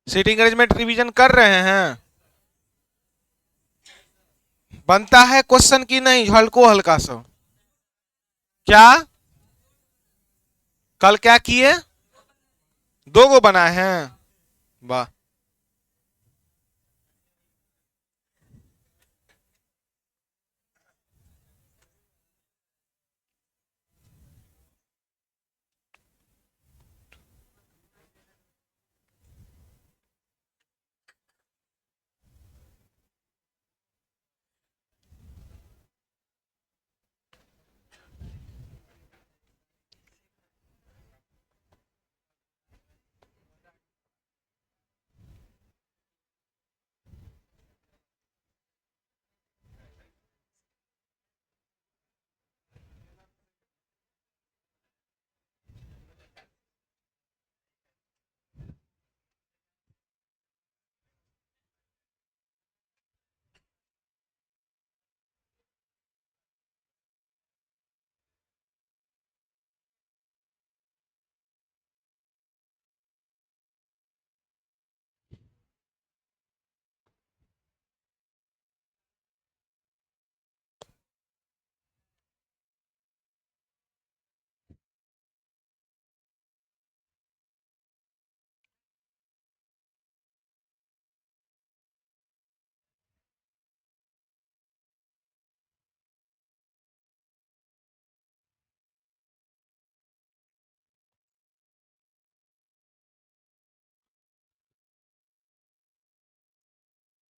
Seating arrangement revision कर रहे हैं? बनता है क्वेश्चन की नहीं, हल्को हल्का सा? क्या? कल क्या किए? दो गो बनाए हैं? वाह।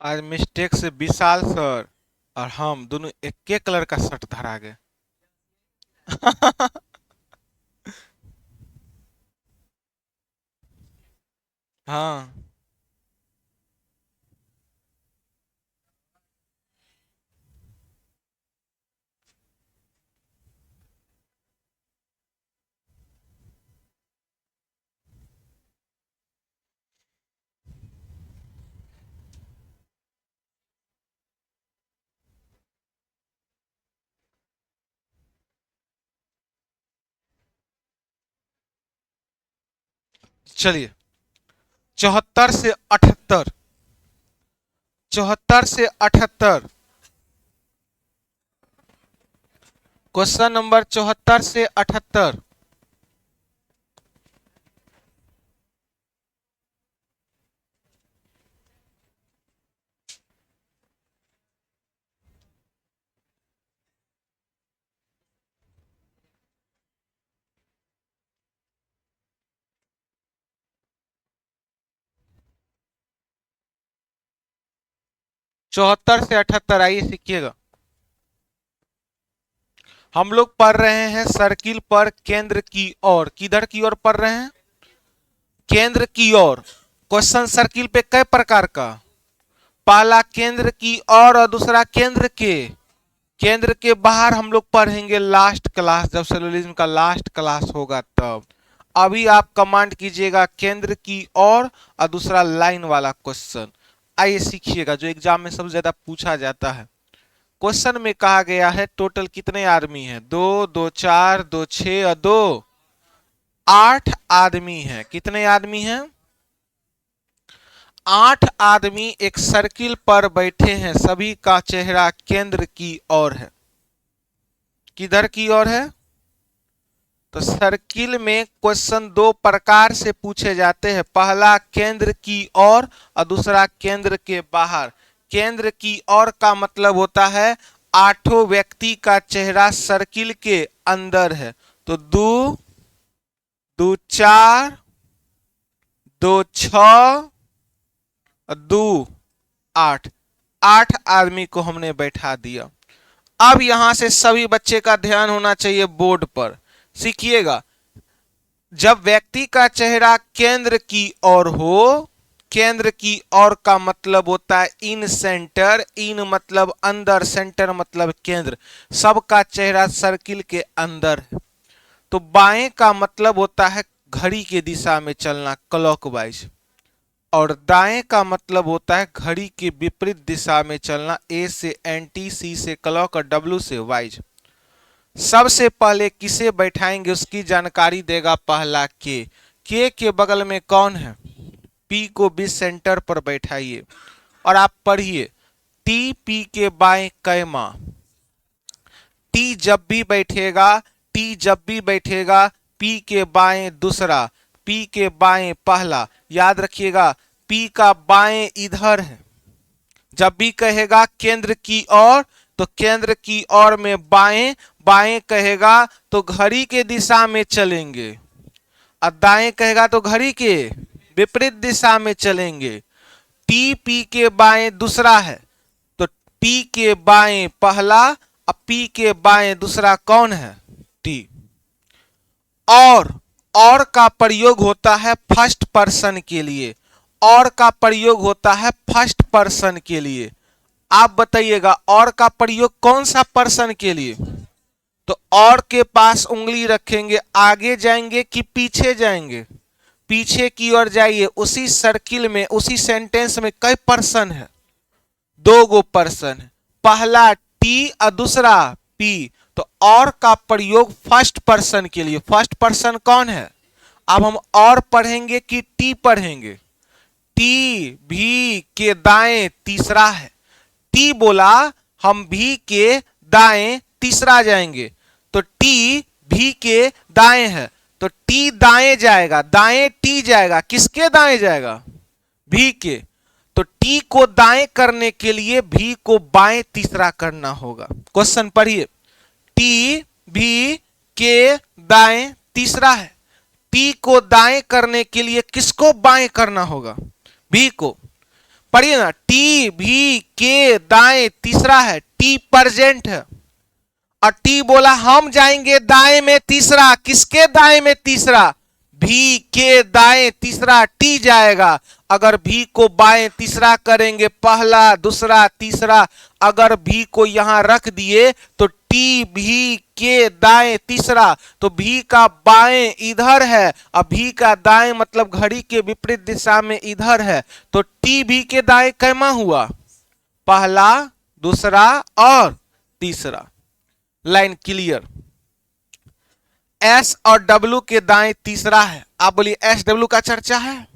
आज मिस्टेक से विशाल सर और हम दोनों एक के कलर का शर्ट धरा गए। हाँ। चलिए, 74 से 78। 74 से 78। क्वेश्चन नंबर 74 से 78। 74 से 78 आइए सीखिएगा। हम लोग पढ़ रहे हैं सर्किल पर केंद्र की ओर। किधर की ओर पढ़ रहे हैं? केंद्र की ओर। क्वेश्चन सर्किल पे कई प्रकार का? पहला केंद्र की ओर और दूसरा केंद्र के। केंद्र के बाहर हम लोग पढ़ेंगे लास्ट क्लास, जब सोल्यूशन का लास्ट क्लास होगा तब। अभी आप कमांड कीजिएगा केंद्र की ओर और दूसरा लाइन वाला क्वेश्चन। आइए सीखिएगा जो एग्जाम में सबसे ज्यादा पूछा जाता है। क्वेश्चन में कहा गया है टोटल कितने आदमी हैं? दो, दो चार, दो छह और दो 8 आदमी हैं। कितने आदमी हैं? 8 आदमी एक सर्किल पर बैठे हैं, सभी का चेहरा केंद्र की ओर है। किधर की ओर है? तो सर्किल में क्वेश्चन दो प्रकार से पूछे जाते हैं। पहला केंद्र की ओर और दूसरा केंद्र के बाहर। केंद्र की ओर का मतलब होता है आठों व्यक्ति का चेहरा सर्किल के अंदर है। तो दो, दो चार, दो छ, दो 8। 8 आदमी को हमने बैठा दिया। अब यहां से सभी बच्चे का ध्यान होना चाहिए बोर्ड पर। सीखिएगा, जब व्यक्ति का चेहरा केंद्र की ओर हो, केंद्र की ओर का मतलब होता है इन सेंटर। इन मतलब अंदर, सेंटर मतलब केंद्र। सबका चेहरा सर्किल के अंदर है। तो बाएं का मतलब होता है घड़ी के दिशा में चलना, क्लॉकवाइज। और दाएं का मतलब होता है घड़ी के विपरीत दिशा में चलना, ए से एंटी, सी से क्लॉक और डब्ल्यू से वाइज। सबसे पहले किसे बैठाएंगे उसकी जानकारी देगा पहला के। के बगल में कौन है? पी को भी सेंटर पर बैठाइए और आप पढ़िए टी पी के बाएं कैमा। टी जब भी बैठेगा, टी जब भी बैठेगा पी के बाएं दूसरा, पी के बाएं पहला। याद रखिएगा पी का बाएं इधर है। जब भी कहेगा केंद्र की ओर तो केंद्र की ओर में बाएं, बाएं कहेगा तो घड़ी के दिशा में चलेंगे, और दाएं कहेगा तो घड़ी के विपरीत दिशा में चलेंगे। टी पी के बाएं दूसरा है तो पी के बाएं पहला और पी के बाएं दूसरा कौन है? टी। और का प्रयोग होता है फर्स्ट पर्सन के लिए, और का प्रयोग होता है फर्स्ट पर्सन के लिए। आप बताइएगा और का प्रयोग कौन सा पर्सन के लिए? तो और के पास उंगली रखेंगे, आगे जाएंगे कि पीछे जाएंगे? पीछे की ओर जाइए। उसी सर्किल में, उसी सेंटेंस में कई पर्सन है? 2 गो पर्सन है, पहला टी और दूसरा पी। तो और का प्रयोग फर्स्ट पर्सन के लिए। फर्स्ट पर्सन कौन है? अब हम और पढ़ेंगे कि टी पढ़ेंगे? टी भी के दाएं तीसरा है। टी बोला, हम भी के दाएं तीसरा जाएंगे, तो टी भी के दाएं है तो टी दाएं जाएगा, दाएं टी जाएगा। किसके दाएं जाएगा? भी के। तो टी को दाएं करने के लिए भी को बाएं तीसरा करना होगा। क्वेश्चन पढ़िए, टी भी के दाएं तीसरा है। टी को दाएं करने के लिए किसको बाएं करना होगा? भी को। पढ़िए ना, टी भी के दाएं तीसरा है। टी प्रेजेंट है और टी बोला हम जाएंगे दाएं में तीसरा। किसके दाएं में तीसरा? भी के दाएं तीसरा टी जाएगा। अगर भी को बाएं तीसरा करेंगे, पहला दूसरा तीसरा, अगर भी को यहां रख दिए तो टी भी के दाएं तीसरा, तो भी का बाएं इधर है और भी का दाएं मतलब घड़ी के विपरीत दिशा में इधर है। तो टी भी के दाएं कैमा हुआ? पहला, दूसरा और तीसरा। Line clear? एस और डब्ल्यू के दाएं तीसरा है। आप बोलिए एस डब्ल्यू का चर्चा है?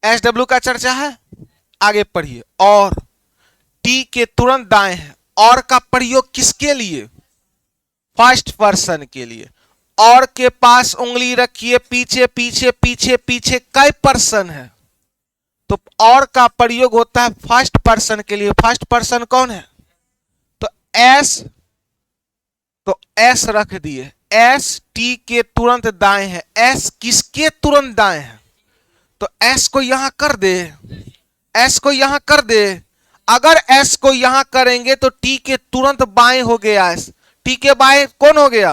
एस डब्ल्यू का चर्चा है? आगे पढ़िए। और टी के तुरंत दाएं है। और का प्रयोग किसके लिए? फर्स्ट पर्सन के लिए। और के पास उंगली रखिए, पीछे पीछे पीछे पीछे कई पर्सन है तो और का प्रयोग होता है फर्स्ट पर्सन के लिए। फर्स्ट पर्सन कौन है? तो एस रख दिए। एस टी के तुरंत दाएं है। एस किसके तुरंत दाएं है? तो एस को यहां कर दे, एस को यहां कर दे। अगर एस को यहां करेंगे तो टी के तुरंत बाएं हो गया। एस टी के बाएं कौन हो गया?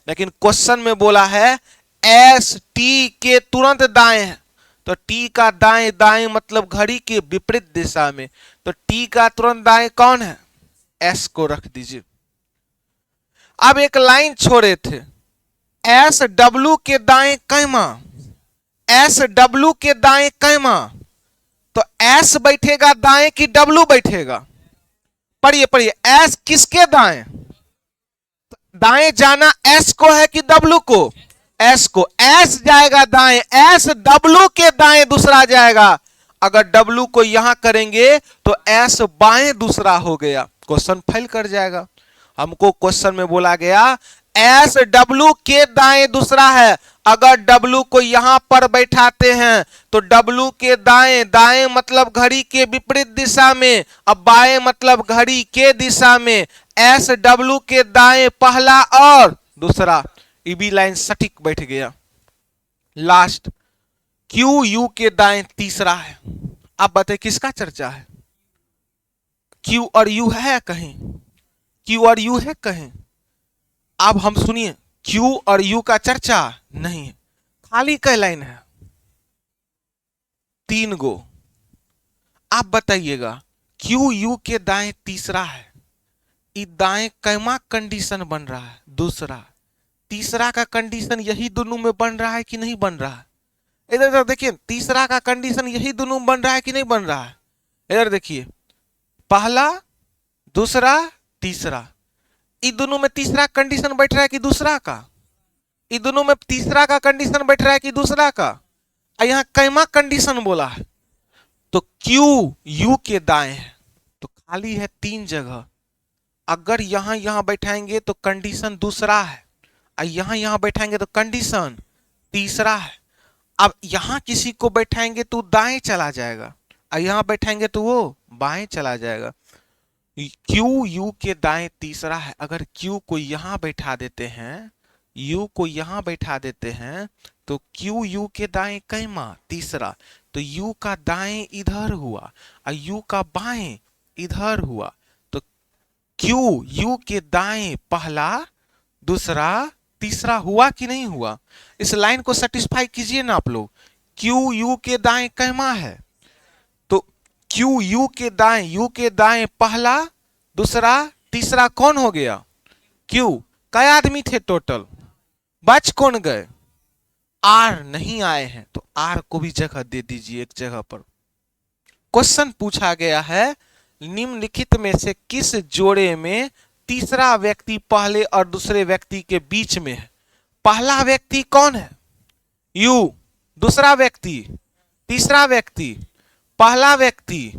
लेकिन क्वेश्चन में बोला है एस टी के तुरंत दाएं है, तो टी का दाएं दाएं मतलब घड़ी के विपरीत दिशा में। तो टी का तुरंत दाएं कौन है? एस को रख दीजिए। अब एक लाइन छोड़े थे, एस डब्ल्यू के दाएं कैमा। एस डब्ल्यू के दाएं कैमा, तो एस बैठेगा दाएं कि डब्ल्यू बैठेगा? पढ़िए पढ़िए, एस किसके दाएं? दाएं जाना एस को है कि डब्ल्यू को? एस को। एस जाएगा दाएं, एस डब्ल्यू के दाएं दूसरा जाएगा। अगर डब्ल्यू को यहां करेंगे तो एस बाएं दूसरा हो गया, क्वेश्चन फेल कर जाएगा। हमको क्वेश्चन में बोला गया एस डब्ल्यू के दाएं दूसरा है। अगर डब्ल्यू को यहां पर बैठाते हैं तो डब्ल्यू के दाएं, दाएं मतलब घड़ी के विपरीत दिशा में, अब बाएं मतलब घड़ी के दिशा में। एस डब्ल्यू के दाएं पहला और दूसरा। ईबी लाइन सटीक बैठ गया। लास्ट, क्यू यू के दाएं तीसरा है। आप बताइए किसका चर्चा है? क्यू और यू है कहीं? क्यू और यू है कहीं? अब हम सुनिए, क्यू और यू का चर्चा नहीं है, खाली कई लाइन है, 3 गो। आप बताइएगा क्यू यू के दाएं तीसरा है, ये दाएं कैमा कंडीशन बन रहा है? दूसरा। तीसरा का कंडीशन यही दोनों में बन रहा है कि नहीं बन रहा है? इधर देखिए, तीसरा का कंडीशन यही दोनों में बन रहा है कि नहीं बन रहा है? इधर देखिए, पहला, दूसरा, तीसरा। इन दोनों में तीसरा कंडीशन बैठ रहा है कि दूसरा का? इन दोनों में तीसरा का कंडीशन बैठ रहा है कि दूसरा का? और यहाँ कैमा कंडीशन बोला है, तो क्यू यू के दाएं है, तो खाली है 3 जगह। अगर यहां यहां बैठाएंगे तो कंडीशन दूसरा है, और यहां बैठाएंगे तो कंडीशन तीसरा है। अब यहां किसी को बैठाएंगे तो दाएं चला जाएगा, और यहां बैठाएंगे तो वो बाएं चला जाएगा। क्यू यू के दाएं तीसरा है। अगर क्यू को यहां बैठा देते हैं, यू को यहां बैठा देते हैं, तो क्यू यू के दाएं कैमा तीसरा, तो यू का दाएं इधर हुआ और यू का बाएं इधर हुआ, तो क्यू यू के दाएं पहला, दूसरा, तीसरा हुआ कि नहीं हुआ? इस लाइन को सेटिस्फाई कीजिए ना आप लोग। क्यू यू के दाएं कैमा है, तो क्यू यू के दाएं पहला, दूसरा, तीसरा कौन हो गया? क्यू। कई आदमी थे टोटल, बच कौन गए? आर नहीं आए हैं, तो आर को भी जगह दे दीजिए एक जगह पर। क्वेश्चन पूछा गया है निम्नलिखित में से किस जोड़े में तीसरा व्यक्ति पहले और दूसरे व्यक्ति के बीच में है? पहला व्यक्ति कौन है? यू। दूसरा व्यक्ति, तीसरा व्यक्ति, पहला व्यक्ति।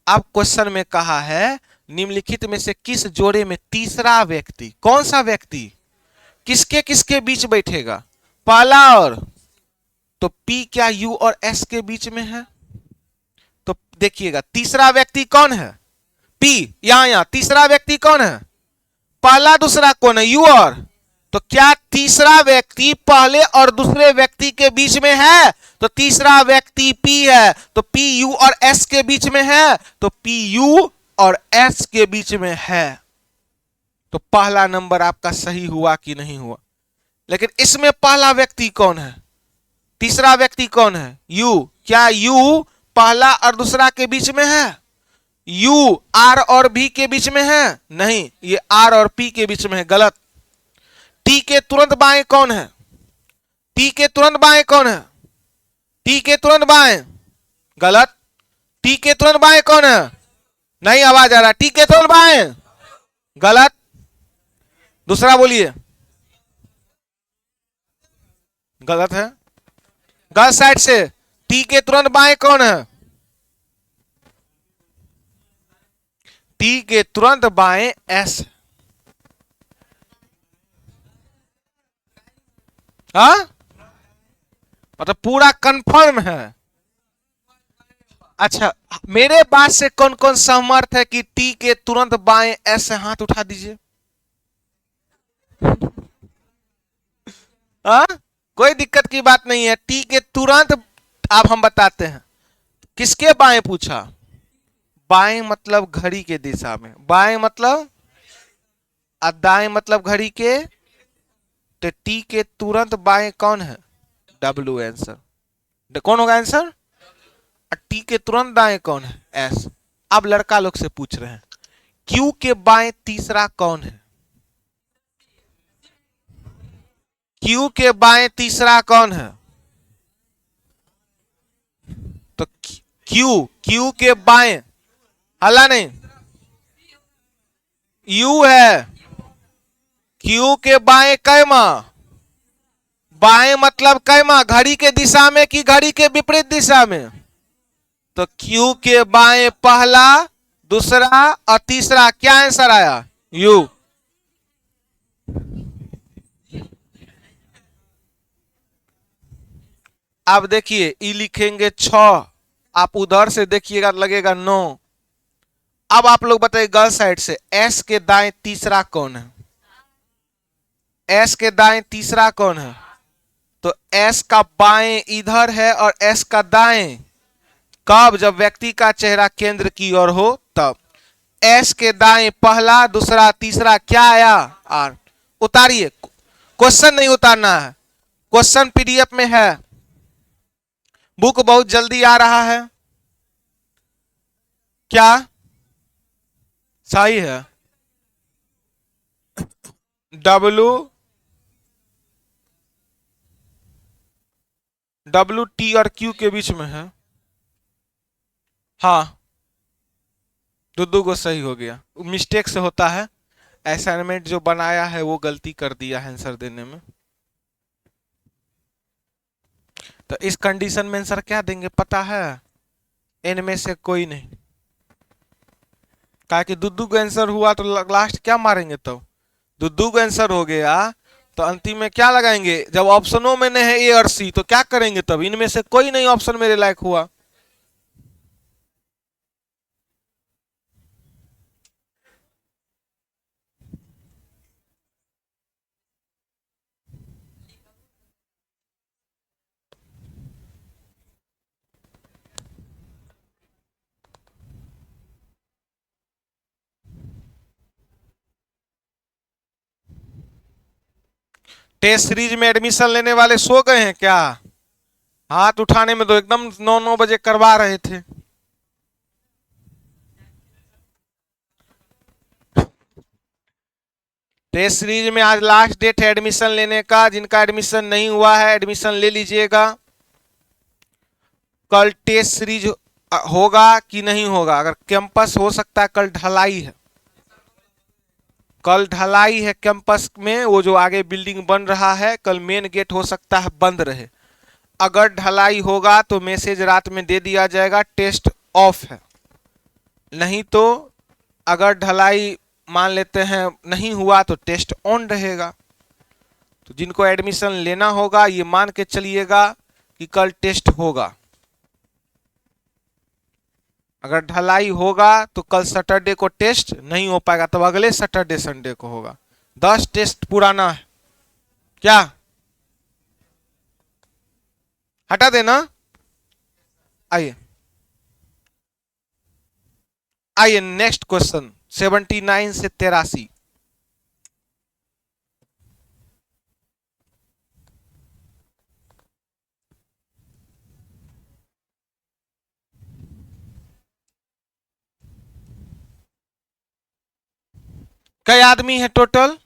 अब क्वेश्चन में कहा है निम्नलिखित में से किस जोड़े में तीसरा व्यक्ति, कौन सा व्यक्ति किसके किसके बीच बैठेगा? पहला और, तो पी क्या यू और एस के बीच में है? तो देखिएगा तीसरा व्यक्ति कौन है? पी। यहां तीसरा व्यक्ति कौन है? पहला, दूसरा कौन है? यू और, तो क्या तीसरा व्यक्ति पहले और दूसरे व्यक्ति के बीच में है? तो तीसरा व्यक्ति पी है, तो पी यू और एस के बीच में है, तो पी यू और एस के बीच में है। तो पहला नंबर आपका सही हुआ कि नहीं हुआ? लेकिन इसमें पहला व्यक्ति कौन है? तीसरा व्यक्ति कौन है? यू। क्या यू पहला और दूसरा के बीच में है? यू आर और बी के बीच में है? नहीं, ये आर और पी के बीच में है। गलत। टी के तुरंत बाएं कौन है? टी के तुरंत बाएं कौन है? टी के तुरंत बाएं। गलत। टी के तुरंत बाएं कौन है? नहीं आवाज आ रहा। टी के तुरंत बाएं। गलत। दूसरा बोलिए। गलत है। गलत साइड से। टी के तुरंत बाएं कौन है? टी के तुरंत बाएं एस। हाँ, मतलब पूरा कंफर्म है। अच्छा, मेरे बात से कौन कौन सहमत है कि टी के तुरंत बाएं एस से? हाथ उठा दीजिए। हाँ, कोई दिक्कत की बात नहीं है। टी के तुरंत, अब हम बताते हैं किसके बाएं पूछा। बाएं मतलब घड़ी के दिशा में, बाएं मतलब, दाएं मतलब घड़ी के, तो टी के तुरंत बाएं कौन है? W answer. कौन होगा आंसर? टी के तुरंत दाएं कौन है? एस। अब लड़का लोग से पूछ रहे हैं क्यू के बाएं तीसरा कौन है? क्यू के बाएं तीसरा कौन है? तो क्यू के बाएं, हल्ला नहीं, यू है। क्यू के बाएं कैमा? बाएं मतलब कैमा, घड़ी के दिशा में कि घड़ी के विपरीत दिशा में? तो क्यू के बाएं पहला, दूसरा और तीसरा। क्या आंसर आया? यू। अब देखिए ई लिखेंगे 6, आप उधर से देखिएगा लगेगा 9। अब आप लोग बताइए गर्ल साइड से एस के दाएं तीसरा कौन है? एस के दाएं तीसरा कौन है? तो एस का बाएं इधर है और एस का दाएं कब? जब व्यक्ति का चेहरा केंद्र की ओर हो तब। एस के दाएं पहला, दूसरा, तीसरा। क्या आया? आर। उतारिए, क्वेश्चन नहीं उतारना है, क्वेश्चन पीडीएफ में है, बुक बहुत जल्दी आ रहा है। क्या सही है? डब्ल्यू टी और क्यू के बीच में है। हाँ, दो को सही हो गया, मिस्टेक से होता है। असाइनमेंट जो बनाया है वो गलती कर दिया है आंसर देने में। तो इस कंडीशन में आंसर क्या देंगे पता है? इनमें से कोई नहीं। कहा कि दुद्दू का आंसर हुआ तो लास्ट क्या मारेंगे? तो दुद्दू का आंसर हो गया तो अंतिम में क्या लगाएंगे? जब ऑप्शनों में नहीं है ए और सी तो क्या करेंगे? तब इनमें से कोई नहीं ऑप्शन मेरे लायक हुआ। टेस्ट सीरीज में एडमिशन लेने वाले सो गए हैं क्या? हाथ उठाने में तो एकदम 9-9 बजे करवा रहे थे। टेस्ट सीरीज में आज लास्ट डेट है एडमिशन लेने का। जिनका एडमिशन नहीं हुआ है एडमिशन ले लीजिएगा। कल टेस्ट सीरीज होगा कि नहीं होगा? अगर कैंपस हो सकता है, कल ढलाई है। कल ढलाई है कैंपस में, वो जो आगे बिल्डिंग बन रहा है, कल मेन गेट हो सकता है बंद रहे। अगर ढलाई होगा तो मैसेज रात में दे दिया जाएगा टेस्ट ऑफ है। नहीं तो अगर ढलाई मान लेते हैं नहीं हुआ तो टेस्ट ऑन रहेगा। तो जिनको एडमिशन लेना होगा ये मान के चलिएगा कि कल टेस्ट होगा। अगर ढलाई होगा तो कल सैटरडे को टेस्ट नहीं हो पाएगा, तब अगले सैटरडे संडे को होगा। 10 टेस्ट पुराना है क्या? हटा देना। आइए आइए नेक्स्ट क्वेश्चन 79 से 83। कई आदमी है टोटल?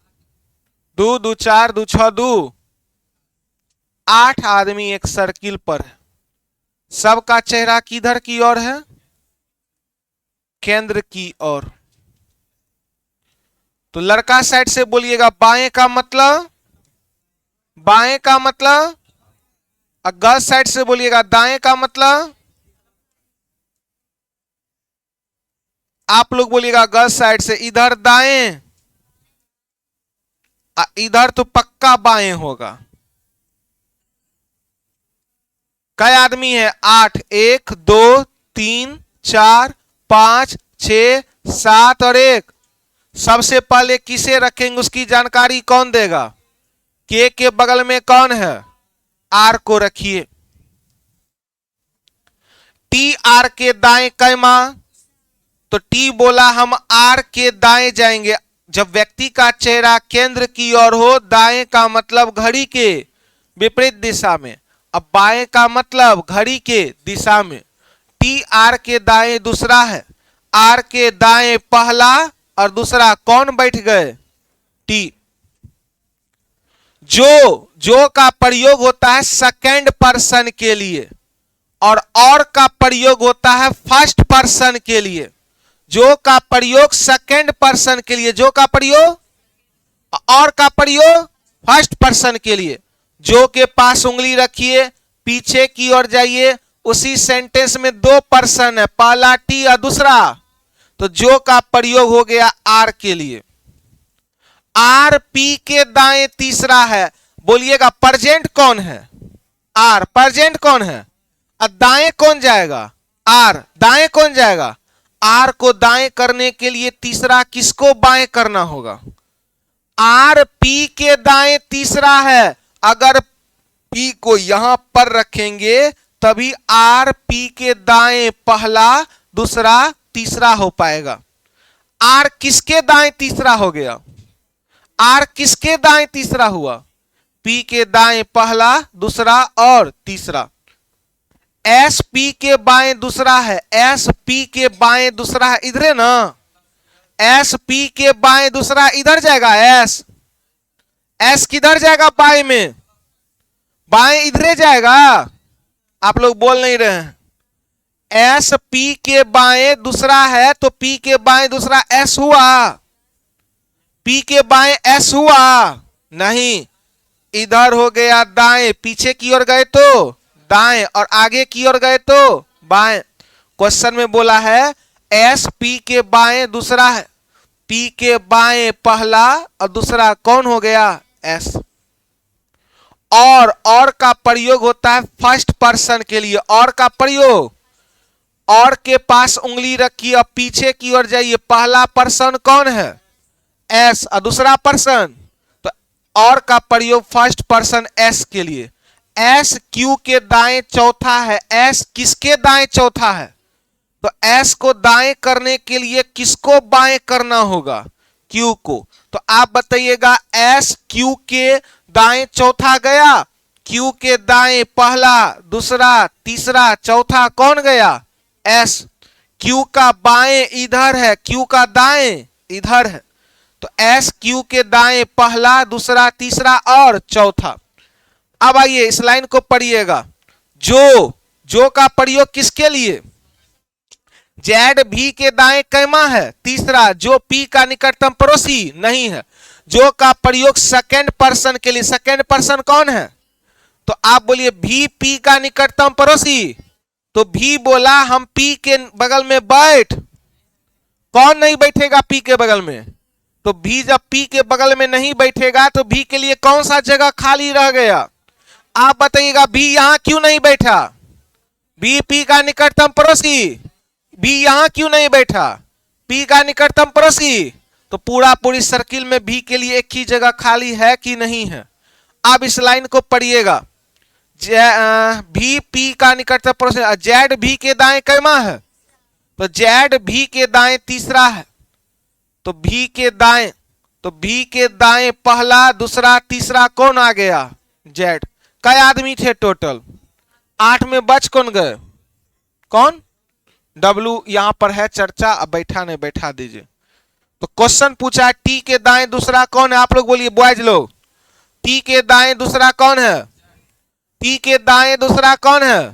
2 2 4 2 6 2 8 आदमी एक सर्किल पर है। सबका चेहरा किधर की ओर है? केंद्र की ओर। तो लड़का साइड से बोलिएगा बाएं का मतलब, बाएं का मतलब। और गर्ल्स साइड से बोलिएगा दाएं का मतलब। आप लोग बोलिएगा गर्ल्स साइड से इधर दाएं, इधर तो पक्का बाएं होगा। कई आदमी है? 8। 1 2 3 4 5 6 7 और 1। सबसे पहले किसे रखेंगे उसकी जानकारी कौन देगा? के बगल में कौन है? आर को रखिए। टी आर के दाएं कैमा? तो टी बोला हम आर के दाएं जाएंगे। जब व्यक्ति का चेहरा केंद्र की ओर हो, दाएं का मतलब घड़ी के विपरीत दिशा में, अब बाएं का मतलब घड़ी के दिशा में। टी आर के दाएं दूसरा है, आर के दाएं पहला और दूसरा कौन बैठ गए? टी। जो का प्रयोग होता है सेकंड पर्सन के लिए और का प्रयोग होता है फर्स्ट पर्सन के लिए। जो का प्रयोग सेकंड पर्सन के लिए, जो का प्रयोग, और का प्रयोग फर्स्ट पर्सन के लिए। जो के पास उंगली रखिए, पीछे की ओर जाइए, उसी सेंटेंस में 2 पर्सन है, पहला टी और दूसरा। तो जो का प्रयोग हो गया आर के लिए। आर पी के दाएं तीसरा है। बोलिएगा प्रेजेंट कौन है? आर। प्रेजेंट कौन है? और दाएं कौन जाएगा? आर। दाएं कौन जाएगा? आर को दाएं करने के लिए तीसरा किसको बाएं करना होगा? आर पी के दाएं तीसरा है। अगर पी को यहां पर रखेंगे तभी आर पी के दाएं पहला, दूसरा, तीसरा हो पाएगा। आर किसके दाएं तीसरा हो गया? आर किसके दाएं तीसरा हुआ? पी के दाएं पहला, दूसरा और तीसरा। एस पी के बाएं दूसरा है, एस पी के बाएं दूसरा है, इधर है ना। एस पी के बाएं दूसरा इधर जाएगा। एस एस किधर जाएगा? बाएं में। बाएं इधर जाएगा। आप लोग बोल नहीं रहे हैं। एस पी के बाएं दूसरा है तो पी के बाएं दूसरा एस हुआ। पी के बाएं एस हुआ नहीं, इधर हो गया दाएं। पीछे की ओर गए तो दाएं और आगे की ओर गए तो बाएं। क्वेश्चन में बोला है एस पी के बाएं दूसरा है, पी के बाएं पहला और दूसरा कौन हो गया एस। और का प्रयोग होता है फर्स्ट पर्सन के लिए। और का प्रयोग, और के पास उंगली रखिए और पीछे की ओर जाइए, पहला पर्सन कौन है एस और दूसरा पर्सन, तो और का प्रयोग फर्स्ट पर्सन एस के लिए। एस क्यू के दाएं चौथा है, एस किसके दाएं चौथा है, तो एस को दाएं करने के लिए किसको बाएं करना होगा क्यू को। तो आप बताइएगा एस क्यू के दाएं चौथा गया, क्यू के दाएं पहला दूसरा तीसरा चौथा कौन गया एस। क्यू का बाएं इधर है, क्यू का दाएं इधर है, तो एस क्यू के दाएं पहला दूसरा तीसरा और चौथा। अब आइए इस लाइन को पढ़िएगा। जो का प्रयोग किसके लिए, जेड भी के दाएं कैमा है तीसरा, जो पी का निकटतम पड़ोसी नहीं है। जो का प्रयोग सेकेंड पर्सन के लिए, सेकेंड पर्सन कौन है, तो आप बोलिए भी पी का निकटतम पड़ोसी, तो भी बोला हम पी के बगल में बैठ, कौन नहीं बैठेगा पी के बगल में, तो भी जब पी के बगल में नहीं बैठेगा तो भी के लिए कौन सा जगह खाली रह गया, आप बताइएगा भी यहां क्यों नहीं बैठा, बी पी का निकटतम पड़ोसी, बी यहां क्यों नहीं बैठा, पी का निकटतम पड़ोसी, तो पूरी सर्किल में भी के लिए एक ही जगह खाली है कि नहीं है। अब इस लाइन को पढ़िएगा, भी पी का निकटतम पड़ोसी, जेड भी के दाएं कैमा है, तो जेड भी के दाएं तीसरा है, तो भी के दाएं, तो भी के दाएं पहला दूसरा तीसरा कौन आ गया जेड। कई आदमी थे टोटल 8 में बच कौन गए, कौन डब्लू यहां पर है चर्चा, अब बैठा नहीं बैठा दीजिए। तो क्वेश्चन पूछा है टी के दाएं दूसरा कौन है, आप लोग बोलिए बॉयज लोग, टी के दाएं दूसरा कौन है, टी के दाएं दूसरा कौन है,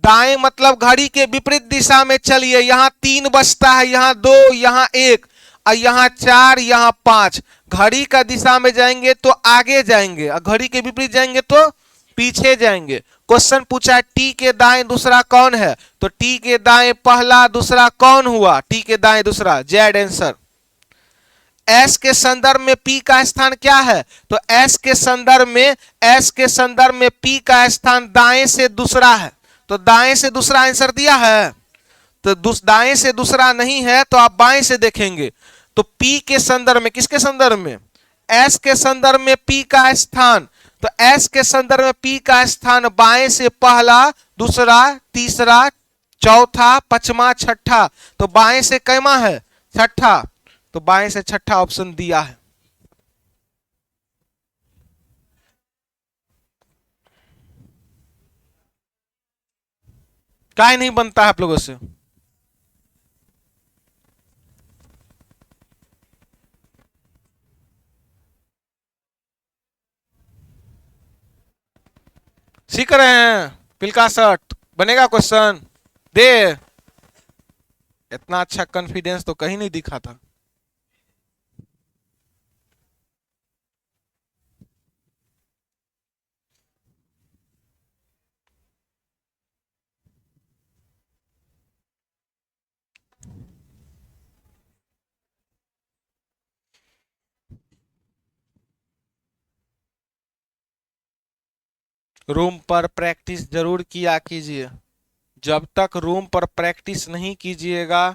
दाएं मतलब घड़ी के विपरीत दिशा में चलिए, यहां 3 बचता है, यहां 2 यहां 1 और यहां 4 यहां 5, घड़ी का दिशा में जाएंगे तो आगे जाएंगे और घड़ी के विपरीत जाएंगे तो पीछे जाएंगे। क्वेश्चन पूछा टी के दाएं दूसरा कौन है, तो टी के दाएं पहला दूसरा कौन हुआ, टी के दाएं दूसरा जेड आंसर। एस के संदर्भ में पी का स्थान क्या है, तो एस के संदर्भ में पी का स्थान दाएं से दूसरा है, तो दाएं से दूसरा आंसर दिया है, तो दाएं से दूसरा नहीं है तो आप बाएं से देखेंगे, तो पी के संदर्भ में, किसके संदर्भ में, एस के संदर्भ में पी का स्थान, तो एस के संदर्भ में पी का स्थान बाएं से पहला दूसरा तीसरा चौथा पांचवा छठा, तो बाएं से कैमा है छठा, तो बाएं से छठा ऑप्शन दिया है। काय नहीं बनता है आप लोगों से, सीख रहे हैं पिलका शर्ट बनेगा क्वेश्चन दे, इतना अच्छा कॉन्फिडेंस तो कहीं नहीं दिखा था। रूम पर प्रैक्टिस जरूर किया कीजिए, जब तक रूम पर प्रैक्टिस नहीं कीजिएगा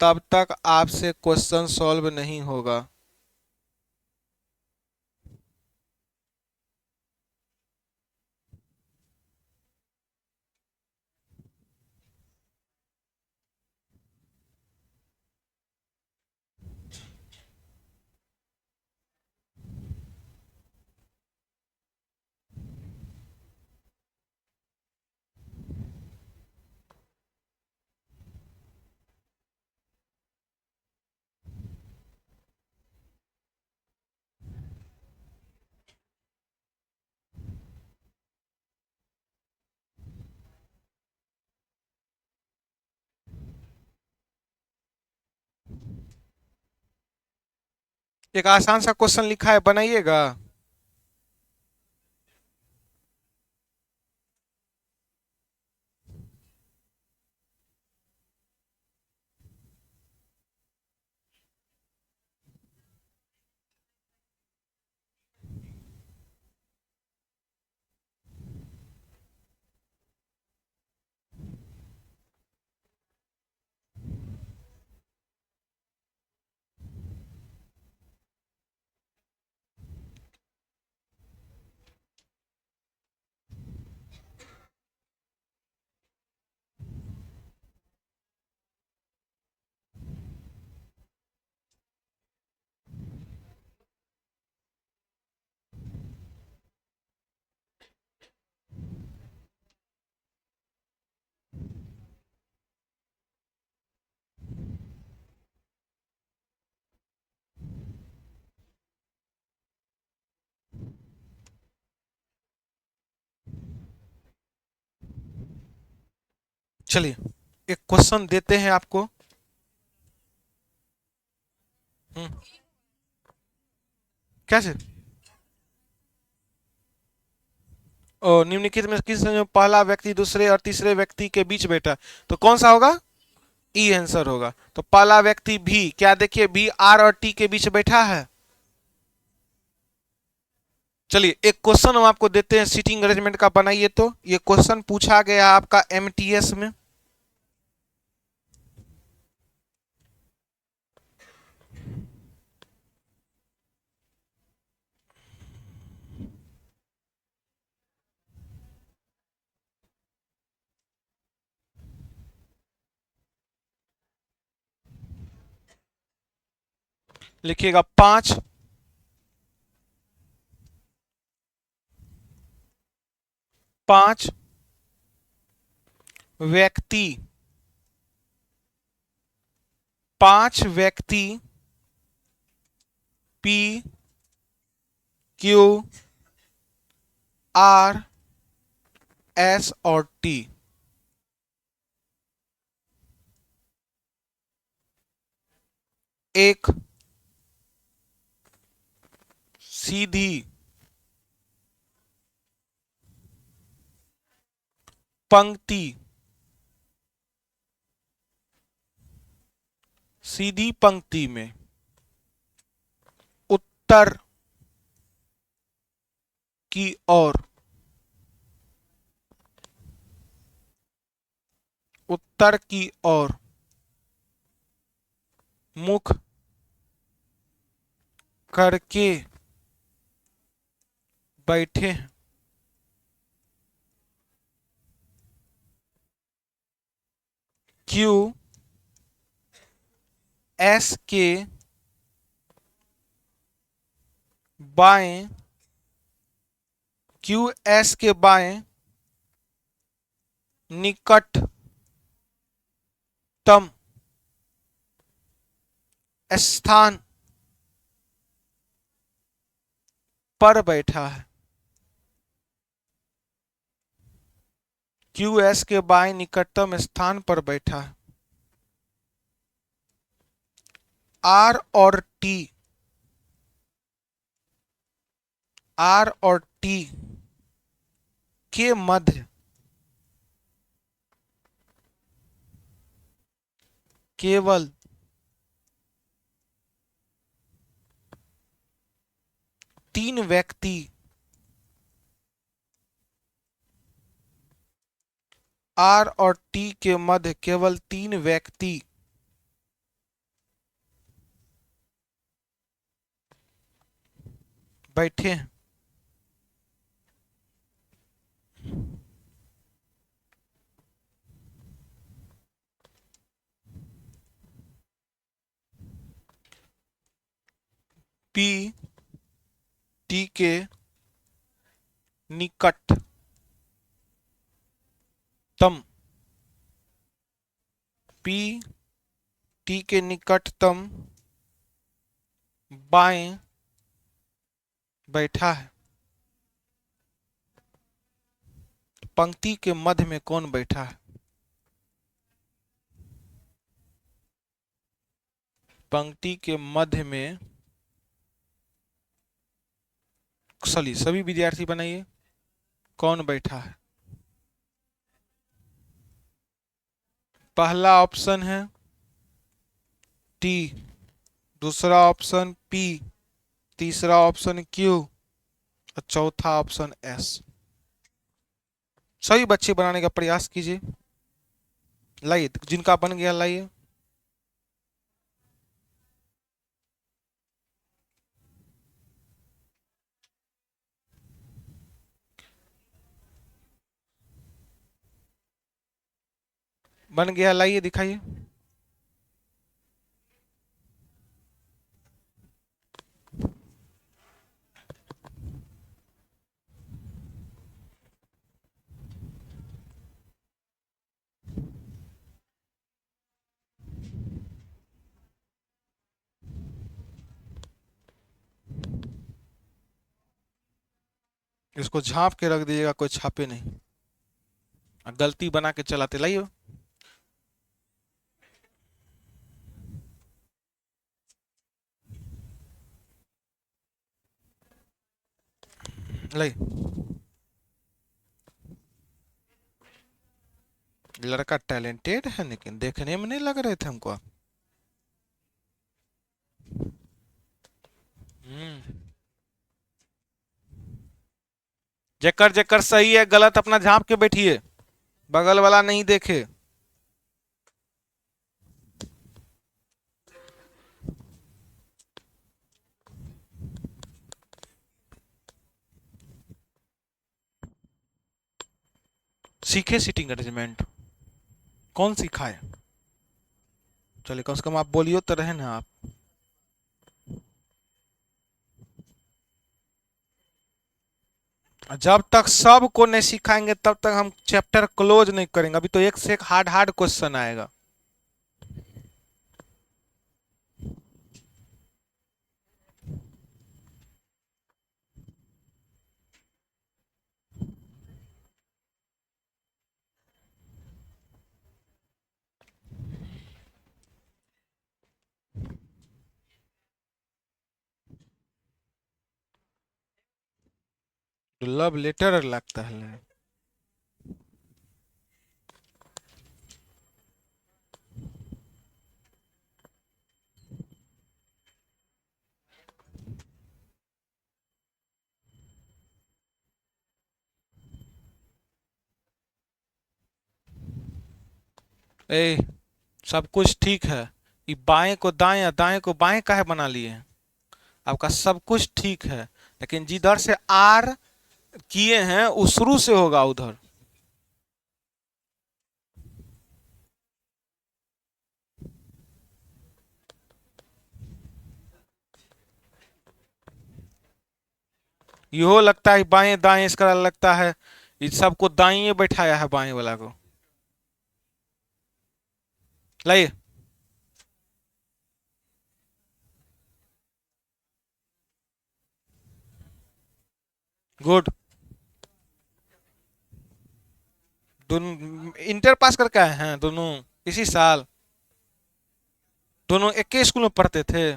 तब तक आपसे क्वेश्चन सॉल्व नहीं होगा। एक आसान सा क्वेश्चन लिखा है, बनाइएगा। चलिए एक क्वेश्चन देते हैं आपको। कैसे? और निम्नलिखित में किस में पहला व्यक्ति दूसरे और तीसरे व्यक्ति के बीच बैठा, तो कौन सा होगा? ई आंसर होगा। तो पहला व्यक्ति भी, क्या देखिए, बी आर और टी के बीच बैठा है। चलिए एक क्वेश्चन हम आपको देते हैं सीटिंग अरेंजमेंट का, बनाइए। तो ये क्वेश्चन पूछा गया आपका एमटीएस में। लिखिएगा 5 व्यक्ति, 5 व्यक्ति पी क्यू आर एस और टी एक सीधी पंक्ति, सीधी पंक्ति में उत्तर की ओर, उत्तर की ओर मुख करके बैठे हैं। क्यू एस के बाएं, क्यू एस के बाएं निकटतम स्थान पर बैठा है। क्यू एस के बाएं निकटतम स्थान पर बैठा है। आर और टी, आर और टी के मध्य केवल तीन व्यक्ति आर और टी के मध्य केवल 3 व्यक्ति बैठे हैं। पी टी के निकटतम, पी टी के निकटतम बाएं बैठा है। पंक्ति के मध्य में कौन बैठा है? पंक्ति के मध्य में, चलिए सभी विद्यार्थी बनाइए, कौन बैठा है? पहला ऑप्शन है टी, दूसरा ऑप्शन पी, तीसरा ऑप्शन क्यू और चौथा ऑप्शन एस। सभी बच्चे बनाने का प्रयास कीजिए। लाइए, जिनका बन गया लाइए। बन गया, लाइए दिखाइए। इसको झांप के रख दीजिएगा, कोई छापे नहीं, गलती बना के चलाते। लाइए। ले, लड़का टैलेंटेड है लेकिन देखने में नहीं लग रहे थे हमको। जेकर जेकर सही है गलत अपना झांप के बैठिए, बगल वाला नहीं देखे। सीखे सीटिंग अरेंजमेंट, कौन सिखाए? चलिए कम से कम आप बोलियो तो रहे ना आप। जब तक सबको नहीं सिखाएंगे तब तक हम चैप्टर क्लोज नहीं करेंगे। अभी तो एक से एक हार्ड हार्ड क्वेश्चन आएगा। लव लेटर लगता है। ए, सब कुछ ठीक है, ये बाएं को दाएं या दाएं को बाएं काहे बना लिए हैं? आपका सब कुछ ठीक है, लेकिन जिधर से आर किए हैं वो शुरू से होगा उधर। यो लगता है बाएं दाएं, इसका लगता है इस सबको दाएं बैठाया है बाएं वाला को। लाइए, गुड। दोनों इंटर पास करके आए हैं, दोनों इसी साल। दोनों एक ही स्कूल में पढ़ते थे।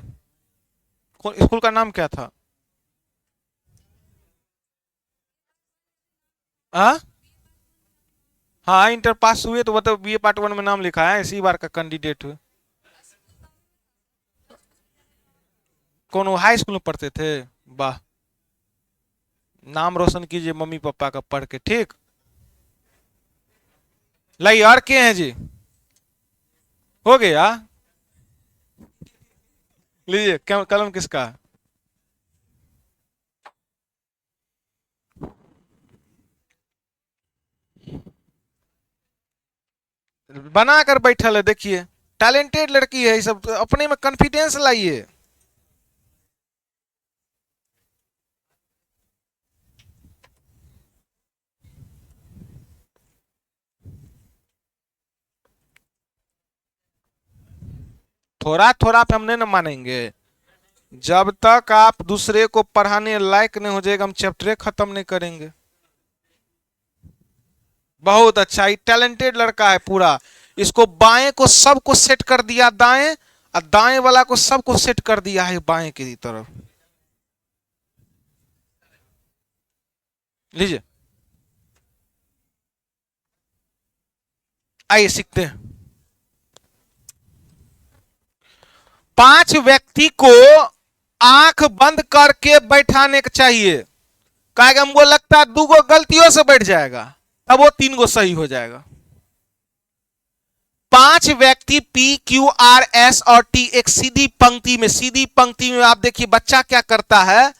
कौन स्कूल का नाम क्या था? हाँ हाँ, इंटर पास हुए तो मतलब बीए पार्ट 1 में नाम लिखा है, इसी बार का कैंडिडेट हुए। कौन वो हाई स्कूल में पढ़ते थे? वाह, नाम रोशन कीजिए मम्मी पापा का पढ़ के। ठीक, लाइए और के हैं जी? हो गया। लीजिए कलम किसका? बना कर बैठल है, देखिए टैलेंटेड लड़की है, ये सब अपने में कॉन्फिडेंस लाइए। थोड़ा थोड़ा पे हम नहीं न मानेंगे। जब तक आप दूसरे को पढ़ाने लायक नहीं हो जाएगा हम चैप्टर खत्म नहीं करेंगे। बहुत अच्छा, ये टैलेंटेड लड़का है पूरा। इसको बाएं को सबको सेट कर दिया दाएं, और दाएं वाला को सबको सेट कर दिया है बाएं की तरफ। लीजिए, आइए सीखते हैं। 5 व्यक्ति को आंख बंद करके बैठाने का चाहिए। कहेगा हमको लगता है 2 गो गलतियों से बैठ जाएगा, तब वो 3 गो सही हो जाएगा। 5 व्यक्ति पी क्यू आर एस और टी एक सीधी पंक्ति में आप देखिए बच्चा क्या करता है।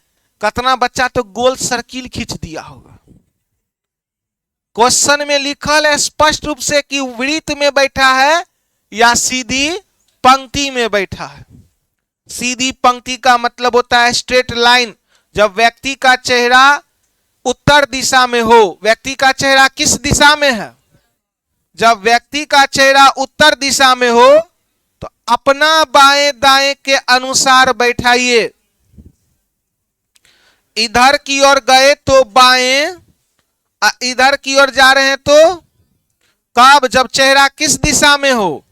कितना बच्चा तो गोल सर्किल खींच दिया होगा। क्वेश्चन में लिखल है स्पष्ट रूप से कि वृत्त में बैठा है या सीधी पंक्ति में बैठा है। सीधी पंक्ति का मतलब होता है स्ट्रेट लाइन। जब व्यक्ति का चेहरा उत्तर दिशा में हो, व्यक्ति का चेहरा किस दिशा में है? जब व्यक्ति का चेहरा उत्तर दिशा में हो तो अपना बाएं दाएं के अनुसार बैठाइए। इधर की ओर गए तो बाएं, इधर की ओर जा रहे हैं तो कब? जब चेहरा किस दिशा में हो।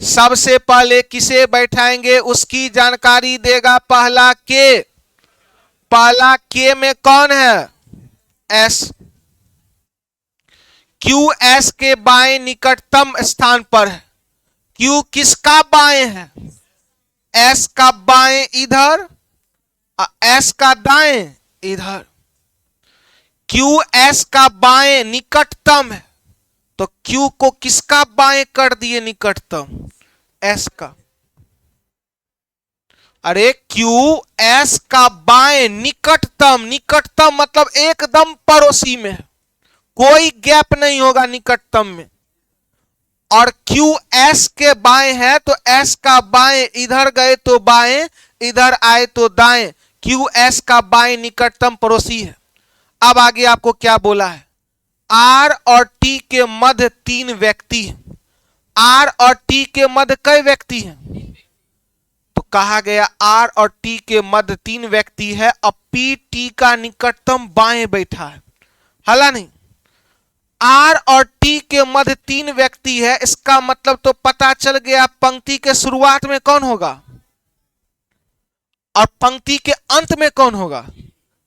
सबसे पहले किसे बैठाएंगे उसकी जानकारी देगा पहला के। पहला के में कौन है? एस। क्यू एस के बाएं निकटतम स्थान पर है। क्यू किसका बाएं है? एस का बाएं इधर, एस का दाएं इधर। क्यू एस का बाएं निकटतम है, तो क्यू को किसका बाएं कर दिए निकटतम? एस का। अरे क्यू एस का बाएं निकटतम, निकटतम मतलब एकदम पड़ोसी में है, कोई गैप नहीं होगा निकटतम में। और क्यू एस के बाएं है तो एस का बाएं इधर गए तो बाएं, इधर आए तो दाएं। क्यू एस का बाएं निकटतम पड़ोसी है। अब आगे आपको क्या बोला है? आर और टी के मध्य 3 व्यक्ति हैं। आर और टी के मध्य कई व्यक्ति हैं? तो कहा गया आर और टी के मध्य 3 व्यक्ति है। अब पी टी का निकटतम बाएं बैठा है, हला नहीं। आर और टी के मध्य 3 व्यक्ति है, इसका मतलब तो पता चल गया पंक्ति के शुरुआत में कौन होगा और पंक्ति के अंत में कौन होगा।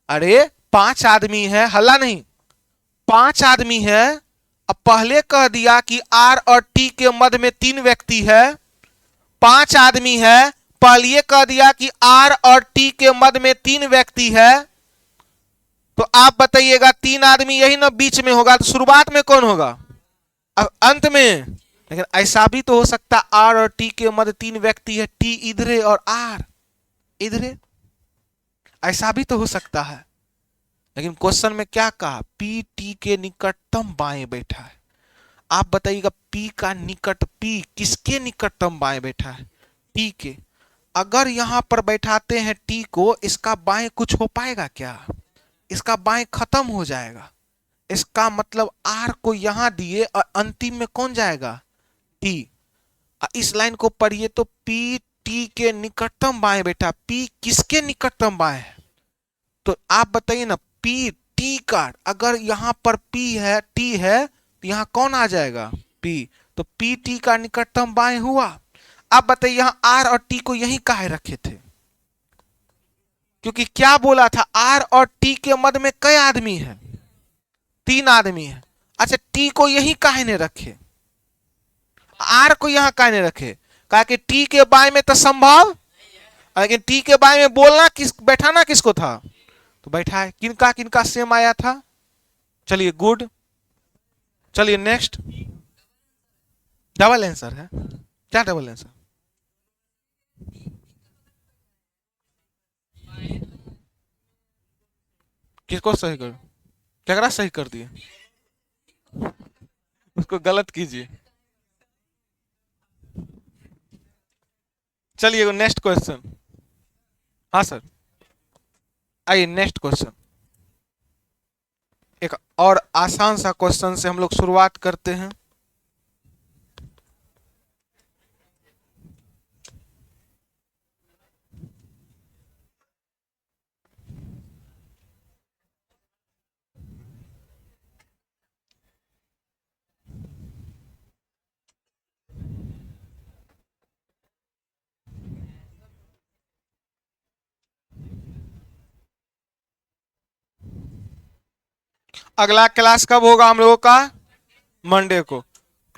अरे 5 आदमी है, हल्ला नहीं, 5 आदमी है। अब पहले कह दिया कि आर और टी के मध्य में 3 व्यक्ति है, 5 आदमी है। पहले कह दिया कि आर और टी के मध्य में 3 व्यक्ति है, तो आप बताइएगा 3 आदमी यही ना बीच में होगा, तो शुरुआत में कौन होगा? अब अंत में। लेकिन ऐसा भी तो हो सकता आर और टी के मध्य 3 व्यक्ति है, टी इधरे और आर इधरे, ऐसा भी तो हो सकता है। लेकिन क्वेश्चन में क्या कहा? पी टी के निकटतम बाएं बैठा है। आप बताइएगा पी का निकट, पी किसके निकटतम बाएं बैठा है? टी के। अगर यहां पर बैठाते हैं टी को, इसका बाएं कुछ हो पाएगा क्या? इसका बाएं खत्म हो जाएगा। इसका मतलब आर को यहां दिए और अंतिम में कौन जाएगा? टी। इस लाइन को पढ़िए तो पी टी के निकटतम बाएं बैठा। पी किसके निकटतम बाएं है? तो आप बताइए ना, पी टी का, अगर यहां पर पी है टी है तो यहां कौन आ जाएगा? पी। तो पी टी का निकटतम बाएं हुआ। अब बताइए यहां आर और टी को यही काहे रखे थे? क्योंकि क्या बोला था? आर और टी के मध्य में कई आदमी है? 3 आदमी है। अच्छा, टी को यही काहे ने रखे? आर को यहां काहे ने रखे? कहा कि टी के बाएं में तो संभव, लेकिन टी के बाएं में बोलना किस, बैठाना किसको था? तो बैठा है। किनका किनका सेम आया था? चलिए गुड, चलिए नेक्स्ट। डबल आंसर है क्या? डबल आंसर किसको सही कर, केकरा सही कर दिए? उसको गलत कीजिए। चलिए नेक्स्ट क्वेश्चन। हाँ सर, आइए नेक्स्ट क्वेश्चन। एक और आसान सा क्वेश्चन से हम लोग शुरुआत करते हैं। अगला क्लास कब होगा हम लोगों का? मंडे को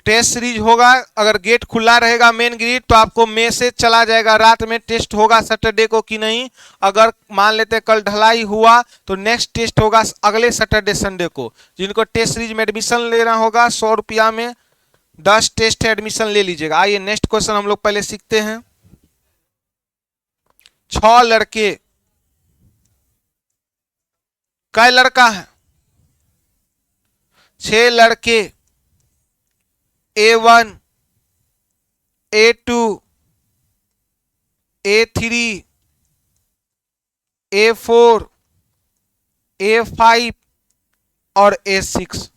टेस्ट सीरीज होगा। अगर गेट खुला रहेगा मेन गेट तो आपको मैसेज चला जाएगा रात में टेस्ट होगा सैटरडे को कि नहीं। अगर मान लेते कल ढलाई हुआ तो नेक्स्ट टेस्ट होगा अगले सैटरडे संडे को। जिनको टेस्ट सीरीज में एडमिशन लेना होगा 100 रुपया में 10 टेस्ट एडमिशन ले लीजिएगा। आइए नेक्स्ट क्वेश्चन हम लोग पहले सीखते हैं। 6 लड़के, कै लड़का है? 6 लड़के A1, A2, A3, A4, A5 और A6।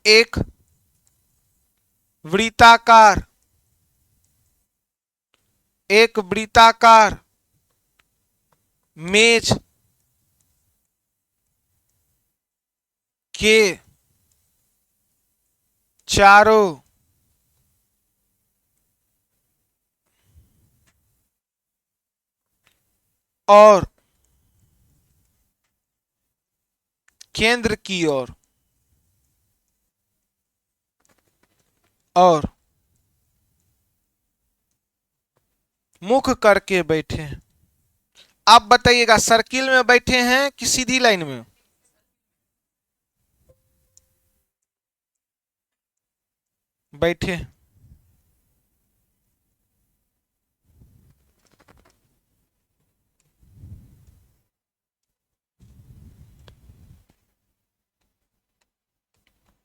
एक वृत्ताकार, एक वृत्ताकार मेज के चारों और केंद्र की ओर और मुख करके बैठे हैं। आप बताइएगा सर्किल में बैठे हैं कि सीधी लाइन में? बैठे।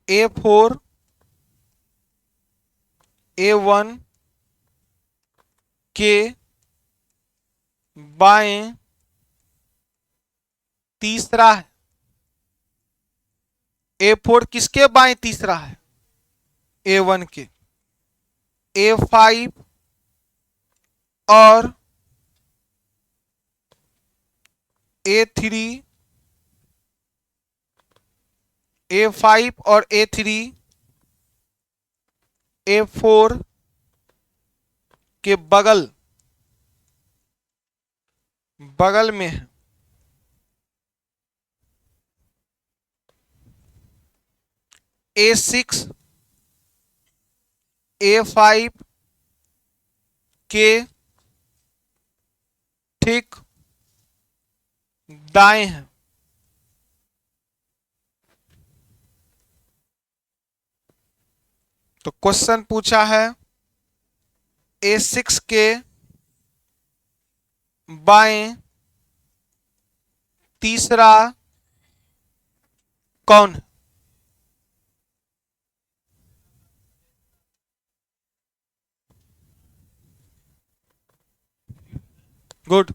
A4 A1 के बाएं तीसरा है। A4 किसके बाएं तीसरा है? A1 के। A5 और A3 A5 और A3 A4 के बगल में है। A6 A5 के ठीक दाएं है। तो क्वेश्चन पूछा है A6 के बाएं तीसरा कौन है? गुड।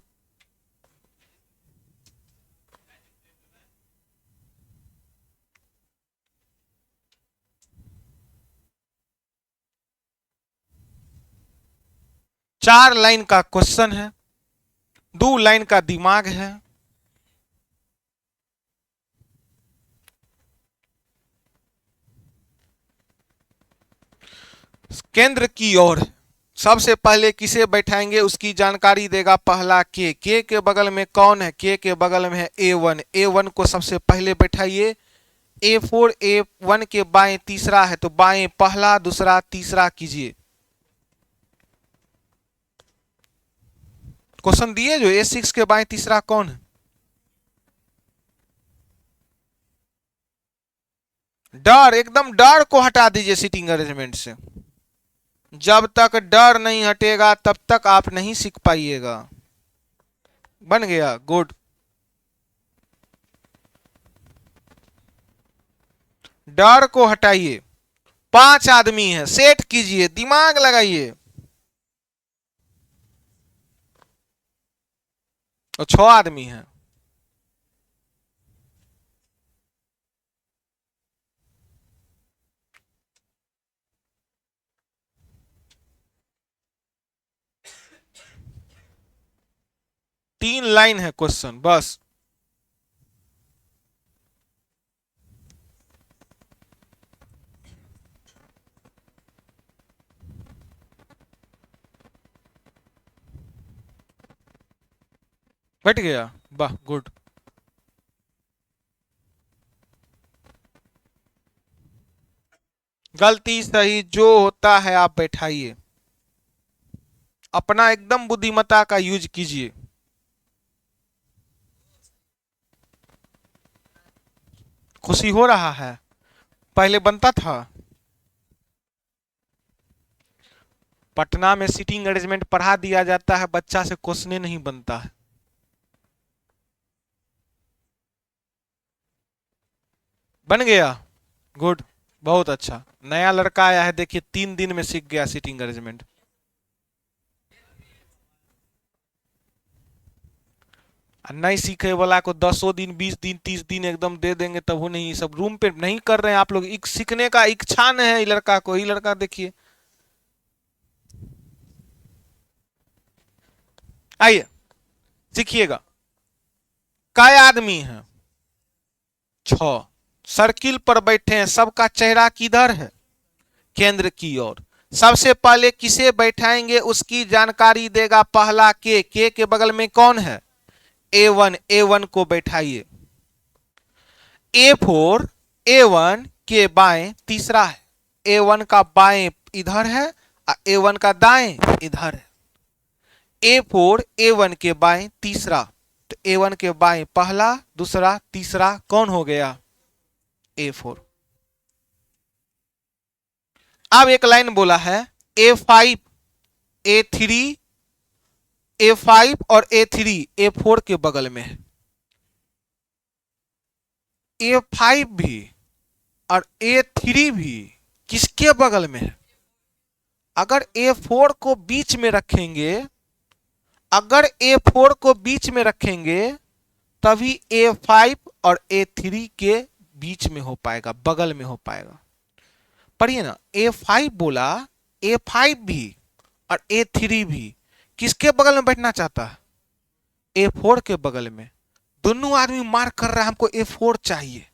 चार लाइन का क्वेश्चन है, 2 लाइन का दिमाग है। केंद्र की ओर सबसे पहले किसे बैठाएंगे उसकी जानकारी देगा पहला के बगल में कौन है? के बगल में है A1। A1 को सबसे पहले बैठाइए। A4 A1 के बाएं तीसरा है तो बाएं पहला दूसरा तीसरा कीजिए। क्वेश्चन दिए जो A6 के बाएं तीसरा कौन है? डर, एकदम डर को हटा दीजिए सीटिंग अरेंजमेंट से। जब तक डर नहीं हटेगा तब तक आप नहीं सीख पाइएगा। बन गया? गुड। डर को हटाइए। 5 आदमी है, सेट कीजिए, दिमाग लगाइए। और 6 आदमी है। तीन लाइन है क्वेश्चन बस। बैठ गया? वाह, गुड। गलती सही जो होता है आप बैठाइए, अपना एकदम बुद्धिमत्ता का यूज कीजिए। खुशी हो रहा है? पहले बनता था। पटना में सीटिंग अरेंजमेंट पढ़ा दिया जाता है, बच्चा से क्वेश्चन नहीं बनता है। बन गया? गुड, बहुत अच्छा। नया लड़का आया है, देखिए 3 दिन में सीख गया सीटिंग अरेंजमेंट। नहीं सीखे वाला को 10 दिन 20 दिन 30 दिन एकदम दे देंगे तब वो नहीं। सब रूम पे नहीं कर रहे हैं आप लोग। सीखने का इच्छा नहीं है लड़का को। ही लड़का देखिए, आइए सीखिएगा। काय आदमी है? 6। सर्किल पर बैठे हैं, सबका चेहरा किधर है? केंद्र की ओर। सबसे पहले किसे बैठाएंगे उसकी जानकारी देगा पहला के बगल में कौन है? A1 को बैठाइए। A4 A1 के बाएं तीसरा है। A1 का बाएं इधर है और A1 का दाएं इधर है। A4 A1 के बाएं तीसरा, तो A1 के बाएं पहला, दूसरा, तीसरा कौन हो गया? A4। अब एक लाइन बोला है A5 A3, A5 और A3 A4 के बगल में है। A5 भी और A3 भी किसके बगल में है? अगर A4 को बीच में रखेंगे, अगर A4 को बीच में रखेंगे तभी A5 और A3 के बीच में हो पाएगा, बगल में हो पाएगा। पढ़िए ना, A5 बोला, A5 भी और A3 भी किसके बगल में बैठना चाहता है? A4 के बगल में। दोनों आदमी मार्क कर रहा है हमको A4 चाहिए,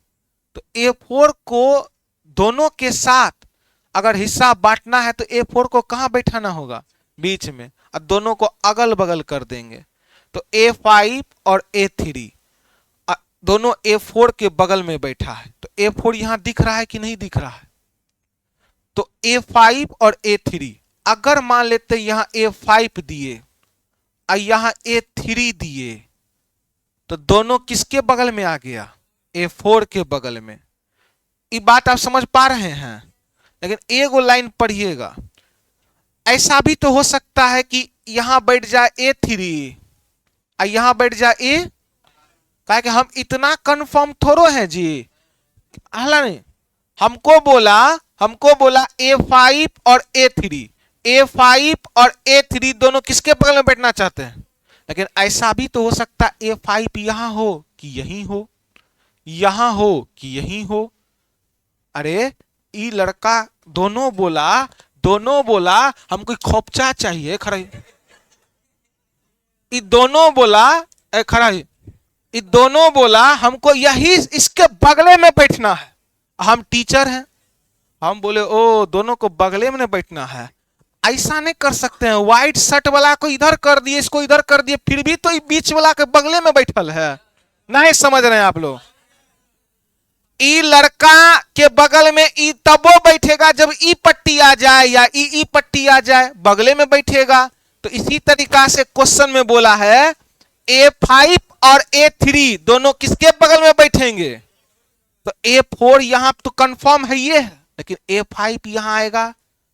तो A4 को दोनों के साथ अगर हिस्सा बांटना है तो A4 को कहां बैठाना होगा? बीच में, और दोनों को अगल बगल कर देंगे। तो A5 और A3 दोनों A4 के बगल में बैठा है, तो A4 यहां दिख रहा है कि नहीं दिख रहा है? तो A5 और A3 अगर मान लेते यहां A5 दिए और यहां A3 दिए, तो दोनों किसके बगल में आ गया? A4 के बगल में। ये बात आप समझ पा रहे हैं? लेकिन एगो लाइन पढ़िएगा, ऐसा भी तो हो सकता है कि यहां बैठ जाए A3 और यहां बैठ जाए A, कहा कि हम इतना कंफर्म थोड़ो हैं जी। हला नहीं, हमको बोला A5 और A3, A5 और A3 दोनों किसके बगल में बैठना चाहते हैं? लेकिन ऐसा भी तो हो सकता है A5 यहां हो कि यहीं हो, यहां हो कि यहीं हो। अरे ये लड़का दोनों बोला हमको खोपचा चाहिए खड़ा, ये दोनों बोला खड़ा, ये दोनों बोला हमको यही इसके बगले में बैठना है। हम टीचर हैं, हम बोले ओ दोनों को बगले में बैठना है। ऐसा नहीं कर सकते हैं, व्हाइट शर्ट वाला को इधर कर दिए, इसको इधर कर दिए, फिर भी तो बीच वाला के बगले में बैठल है। नहीं समझ रहे हैं आप लोग? ई लड़का के बगल में ई तबो बैठेगा जब ई पट्टी आ जाए या ई पट्टी आ जाए, बगले में बैठेगा। तो इसी तरीका से क्वेश्चन में बोला है A5 और A3 दोनों किसके बगल में बैठेंगे? तो A4 यहां तो कंफर्म है ये है, लेकिन A5 यहां आएगा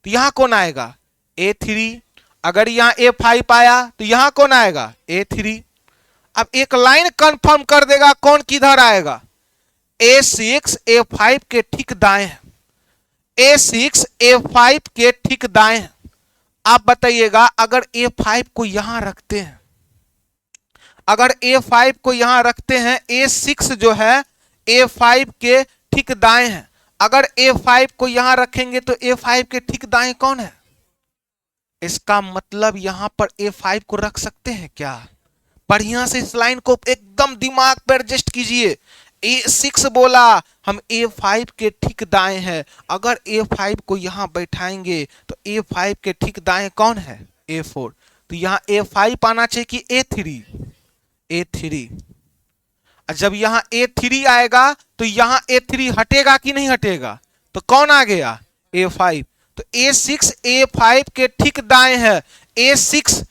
तो यहां कौन आएगा? A3। अगर यहां A5 आया तो यहां कौन आएगा? A3। अब एक लाइन कंफर्म कर देगा कौन किधर आएगा? A6 A5 के ठीक दाएं है, A6 A5 के ठीक दाएं है। आप बताइएगा अगर A5 को यहां रखते हैं, अगर A5 को यहां रखते हैं, A6 जो है A5 के ठीक दाएं है, अगर A5 को यहां रखेंगे तो A5 के ठीक दाएं कौन है? इसका मतलब यहां पर A5 को रख सकते हैं क्या? बढ़िया से इस लाइन को एकदम दिमाग पर एडजस्ट कीजिए। A6 बोला हम A5 के ठीक दाएं हैं, अगर A5 को यहां बैठाएंगे तो A5 के ठीक दाएं कौन है? A4। तो यहां A5 आना चाहिए कि A3? A3। जब यहां A3 आएगा तो यहां A3 हटेगा कि नहीं हटेगा? तो कौन आ गया? A5। तो A6 A5 के ठीक दाएं है, A6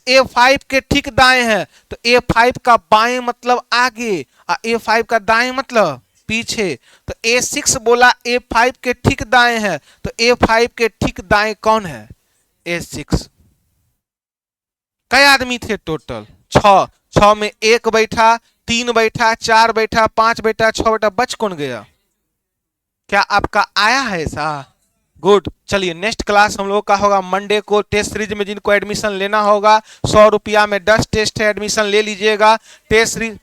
A5 के ठीक दाएं है, तो A5 का बाएं मतलब आगे और A5 का दाएं मतलब पीछे। तो A6 बोला A5 के ठीक दाएं है, तो A5 के ठीक दाएं कौन है? A6। कई आदमी थे टोटल? 6। 6 में 1 बैठा, 3 बैठा, 4 बैठा, 5 बैठा, 6 बैठा, बच कौन गया? क्या आपका आया है ऐसा? गुड। चलिए नेक्स्ट क्लास हम लोग का होगा मंडे को। टेस्ट सीरीज में जिनको एडमिशन लेना होगा 100 रुपया में 10 टेस्ट है, एडमिशन ले लीजिएगा। टेस्ट सीरीज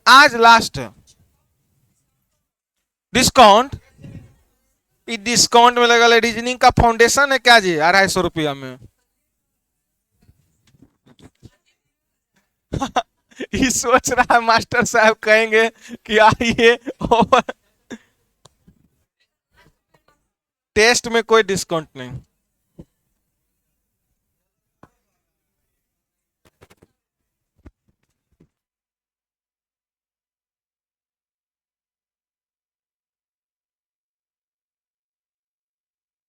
आज लास्ट डिस्काउंट, इस डिस्काउंट में लगा रीजनिंग का फाउंडेशन है क्या जी? 250 रुपया में। ये सोच रहा है मास्टर साहब कहेंगे कि आइए टेस्ट में कोई डिस्काउंट नहीं।